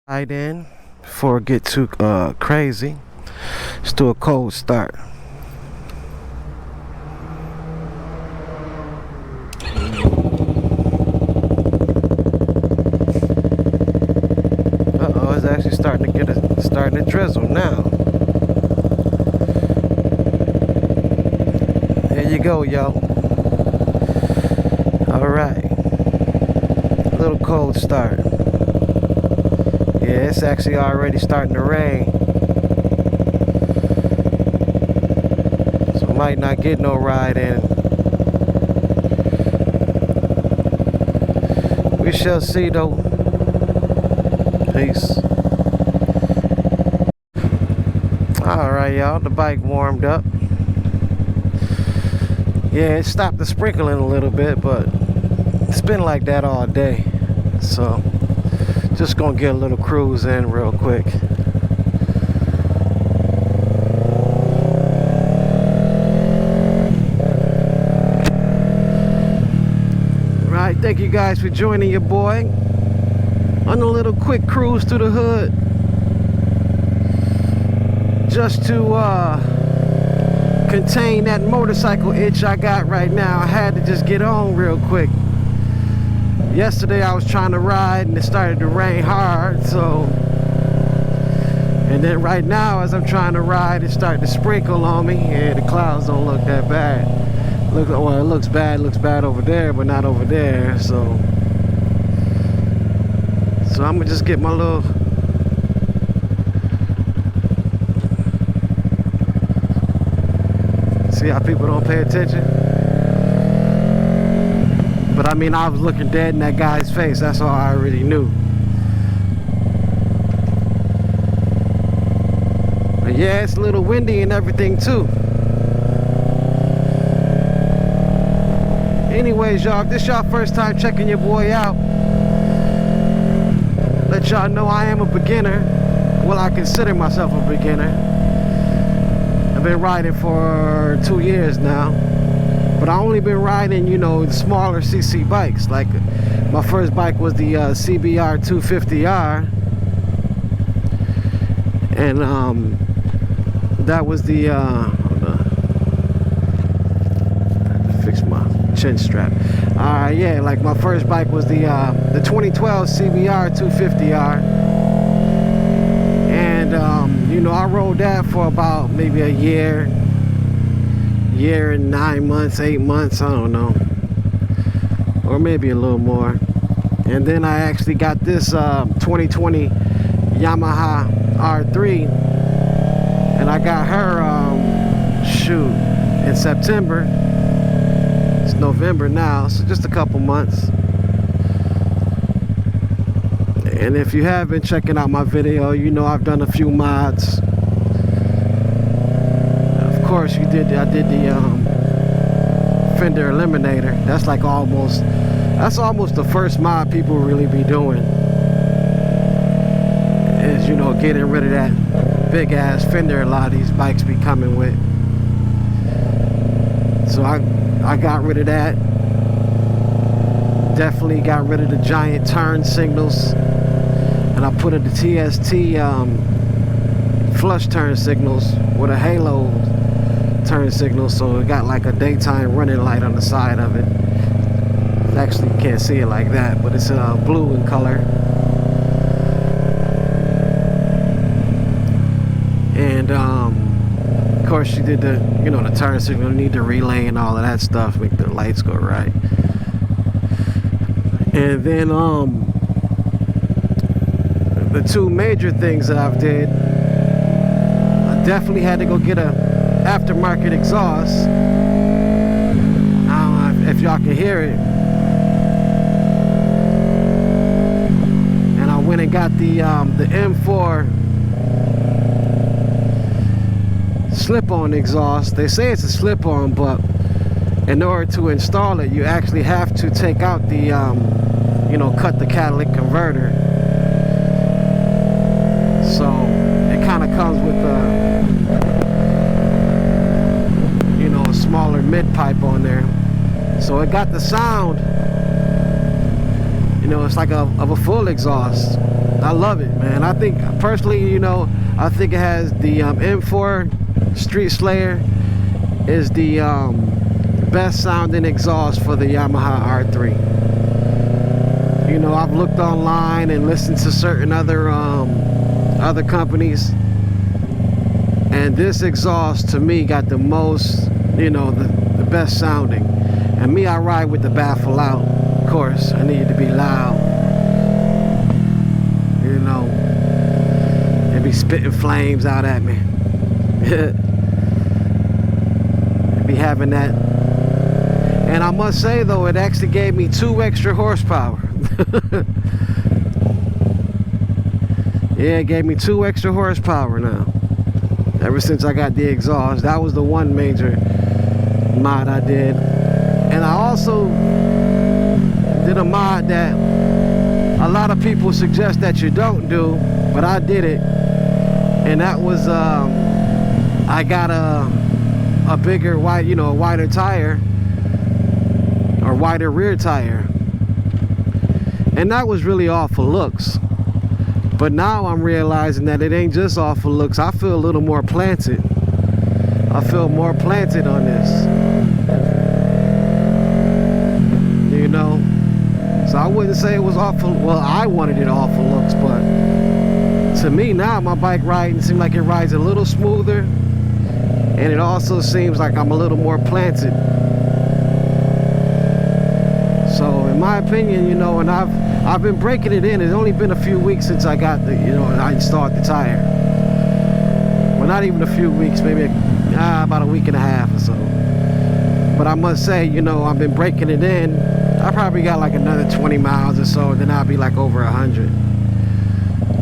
Right in before it get too crazy. Let's do a cold start. Uh-oh, it's actually starting to drizzle now. There you go, yo. Alright. Little cold start. Yeah, it's actually already starting to rain. So might not get no ride in. We shall see though. Peace. Alright, y'all, the bike warmed up. Yeah, it stopped the sprinkling a little bit, but it's been like that all day. So just gonna get a little cruise in real quick. Right, thank you guys for joining your boy on a little quick cruise through the hood. Just to contain that motorcycle itch I got right now. I had to just get on real quick. Yesterday I was trying to ride and it started to rain hard, so, and then right now as I'm trying to ride it started to sprinkle on me. Yeah, the clouds don't look that bad. Well, it looks bad over there, but not over there. So I'm gonna just get my little see how people don't pay attention. But I mean, I was looking dead in that guy's face. That's all I already knew. But yeah, it's a little windy and everything too. Anyways, y'all, if this y'all first time checking your boy out, let y'all know I am a beginner. Well, I consider myself a beginner. I've been riding for 2 years now. But I only been riding, you know, smaller CC bikes. Like my first bike was the CBR 250R, and that was the fix my chin strap. Yeah, like my first bike was the 2012 CBR 250R, and you know, I rode that for about maybe a year and 9 months, 8 months, I don't know, or maybe a little more. And then I actually got this 2020 Yamaha R3, and I got her shoot in September. It's November now, so just a couple months. And if you have been checking out my video, you know I've done a few mods. Of course, I did the Fender Eliminator. That's like almost the first mod people really be doing, is, you know, getting rid of that big ass fender a lot of these bikes be coming with. So I got rid of that. Definitely got rid of the giant turn signals, and I put in the TST flush turn signals with a halo turn signal, so it got like a daytime running light on the side of it. Actually, you can't see it like that, but it's blue in color. And of course, she did the, you know, the turn signal, need the relay and all of that stuff, make the lights go right. And then the two major things that I've did, I definitely had to go get a aftermarket exhaust. I don't know if y'all can hear it. And I went and got the M4 slip-on exhaust. They say it's a slip-on, but in order to install it, you actually have to take out the you know, cut the catalytic converter. So it kind of comes with a smaller mid pipe on there, so it got the sound, you know, it's like of a full exhaust. I love it, man. I think personally, you know, I think it has the M4 Street Slayer is the best sounding exhaust for the Yamaha R3. You know, I've looked online and listened to certain other companies, and this exhaust to me got the most, you know, the best sounding. And me, I ride with the baffle out. Of course, I need it to be loud. You know, it be spitting flames out at me. It be having that. And I must say though, it actually gave me 2 extra horsepower. Yeah, it gave me 2 extra horsepower now. Ever since I got the exhaust. That was the one major mod I did. And I also did a mod that a lot of people suggest that you don't do, but I did it. And that was I got a bigger, wide, you know, a wider tire, or wider rear tire. And that was really all for looks. But now I'm realizing that it ain't just all for looks. I feel a little more planted. I feel more planted on this. You know? So I wouldn't say it was all for, well, I wanted it all for looks, but to me now, my bike riding seems like it rides a little smoother. And it also seems like I'm a little more planted. So in my opinion, you know, and I've been breaking it in. It's only been a few weeks since I got the, you know, I installed the tire. Well, not even a few weeks, maybe about a week and a half or so. But I must say, you know, I've been breaking it in. I probably got like another 20 miles or so, and then I'll be like over 100.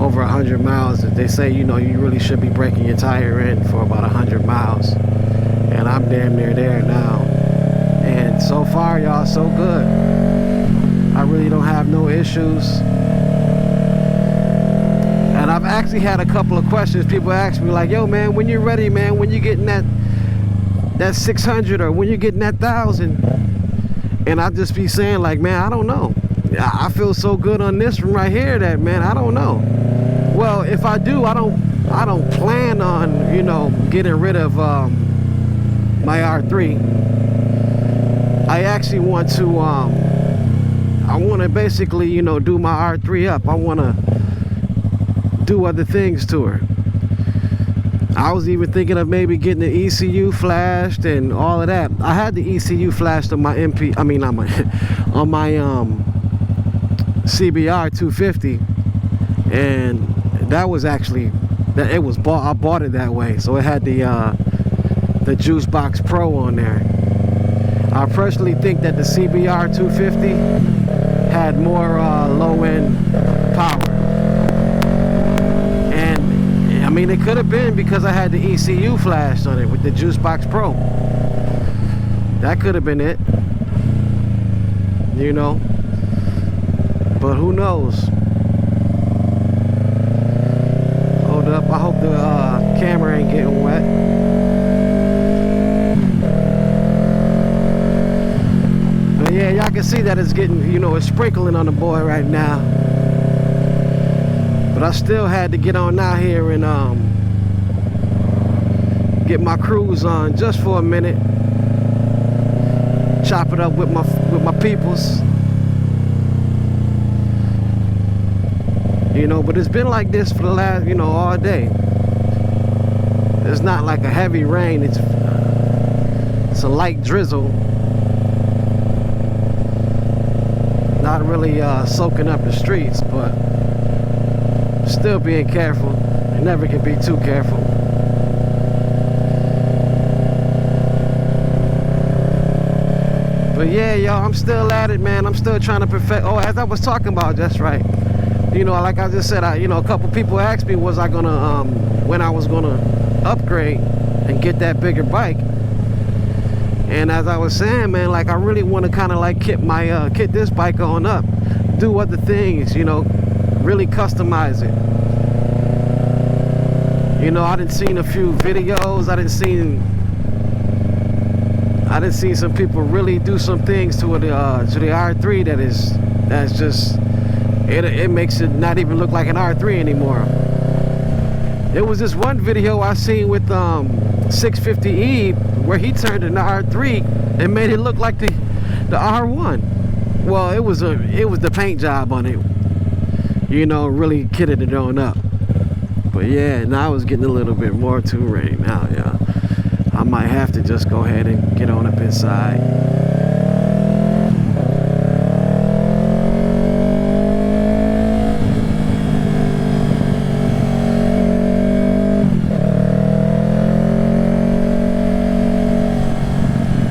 Over 100 miles. They say, you know, you really should be breaking your tire in for about 100 miles. And I'm damn near there now. And so far, y'all, so good. I really don't have no issues. And I've actually had a couple of questions. People ask me like, yo man, when you're ready, man, when you getting that 600 or when you getting that 1,000? And I just be saying like, man, I don't know. I feel so good on this one right here that, man, I don't know. Well, if I do, I don't plan on, you know, getting rid of my R3. I actually want to I want to basically, you know, do my R3 up. I want to do other things to her. I was even thinking of maybe getting the ECU flashed and all of that. I had the ECU flashed on my on my on my CBR 250, and that was actually I bought it that way, so it had the Juice Box Pro on there. I personally think that the CBR 250 had more low-end power. And I mean, it could have been because I had the ECU flashed on it with the Juice Box Pro. That could have been it. You know? But who knows? Hold up, I hope the camera ain't getting wet. Yeah, y'all can see that it's getting, you know, it's sprinkling on the boy right now. But I still had to get on out here and get my cruise on just for a minute. Chop it up with my peoples. You know, but it's been like this for the last, you know, all day. It's not like a heavy rain, it's a light drizzle. Not really soaking up the streets, but still being careful. You never can be too careful. But yeah, y'all, I'm still at it, man. I'm still trying to perfect. Oh, as I was talking about, that's right. You know, like I just said, you know, a couple people asked me, was I gonna, when I was gonna upgrade and get that bigger bike. And as I was saying, man, like I really want to kind of like kit this bike on up, do other things, you know, really customize it. You know, I done seen a few videos. I done seen some people really do some things to the R3 that's just it makes it not even look like an R3 anymore. There was this one video I seen with 650E where he turned an R3 and made it look like the R1. Well, it was the paint job on it, you know, really kitted it on up. But yeah, now it's getting a little bit more too right now, yeah. I might have to just go ahead and get on up inside.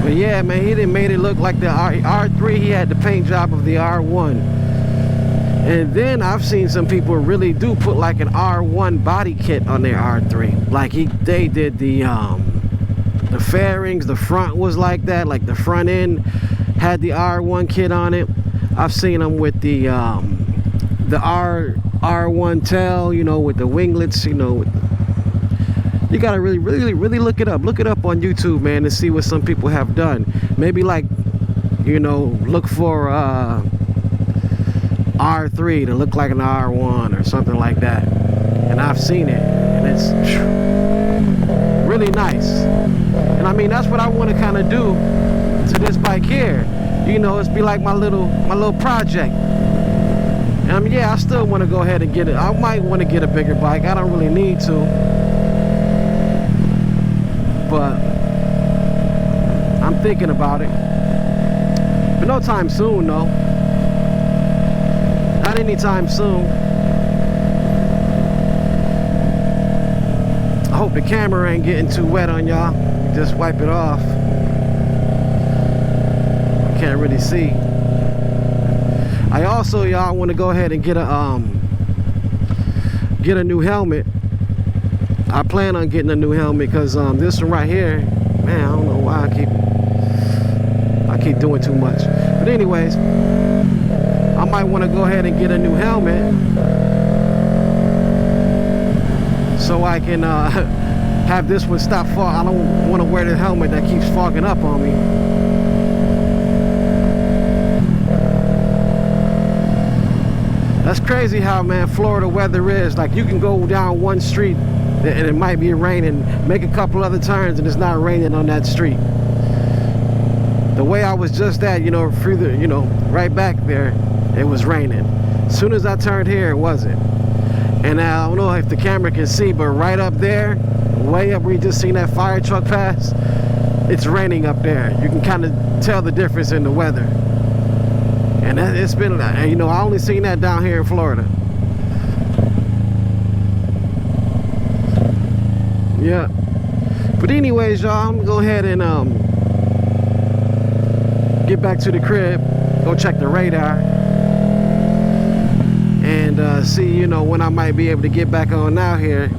But yeah, man, he done made it look like the R3. He had the paint job of the R1. And then I've seen some people really do put like an R1 body kit on their R3. Like they did the fairings, the front was like that, like the front end had the R1 kit on it. I've seen them with the R1 tail, you know, with the winglets, you know. You gotta really look it up. Look it up on YouTube, man, and see what some people have done. Maybe like, you know, look for R3 to look like an R1 or something like that. And I've seen it, and it's really nice. And I mean, that's what I want to kind of do to this bike here. You know, it's be like my little project. And I mean, yeah, I still want to go ahead and get it. I might want to get a bigger bike. I don't really need to, but I'm thinking about it. But no time soon, though. Not anytime soon. I hope the camera ain't getting too wet on y'all. Just wipe it off. Can't really see. I also, y'all, want to go ahead and get a new helmet. I plan on getting a new helmet because this one right here, man, I don't know why I keep doing too much. But anyways, I might want to go ahead and get a new helmet so I can have this one stop fog. I don't want to wear the helmet that keeps fogging up on me. That's crazy how, man, Florida weather is. Like, you can go down one street and it might be raining, make a couple other turns and it's not raining on that street. The way I was just at, you know, through the, you know, right back there, it was raining. As soon as I turned here, it wasn't. And I don't know if the camera can see, but right up there, way up where you just seen that fire truck pass, it's raining up there. You can kind of tell the difference in the weather. And it's been, you know, I only seen that down here in Florida. Yeah. But anyways, y'all, I'm gonna go ahead and get back to the crib, go check the radar, and see, you know, when I might be able to get back on out here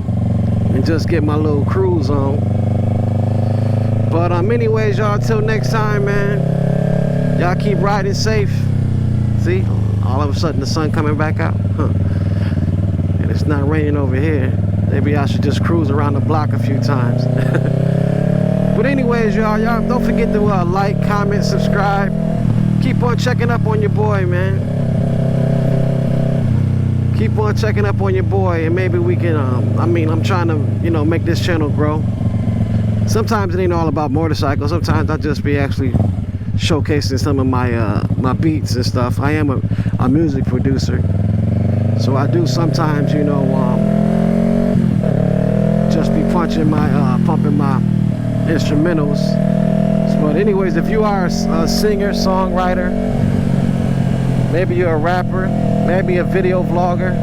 and just get my little cruise on. But anyways, y'all, till next time, man, y'all keep riding safe. See, all of a sudden the sun coming back out, and it's not raining over here. Maybe I should just cruise around the block a few times. But anyways, y'all don't forget to like, comment, subscribe. Keep on checking up on your boy, man. Keep on checking up on your boy, and maybe we can, I mean, I'm trying to, you know, make this channel grow. Sometimes it ain't all about motorcycles. Sometimes I'll just be actually showcasing some of my my beats and stuff. I am a music producer, so I do sometimes, you know, just be pumping my instrumentals. But anyways, if you are a singer, songwriter, maybe you're a rapper, maybe a video vlogger,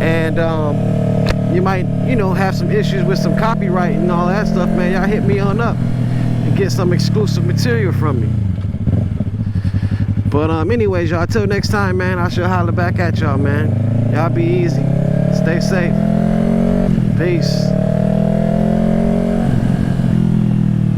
and you might, you know, have some issues with some copyright and all that stuff, man, y'all hit me on up and get some exclusive material from me. But anyways, y'all, till next time, man, I shall holler back at y'all, man. Y'all be easy, stay safe, peace.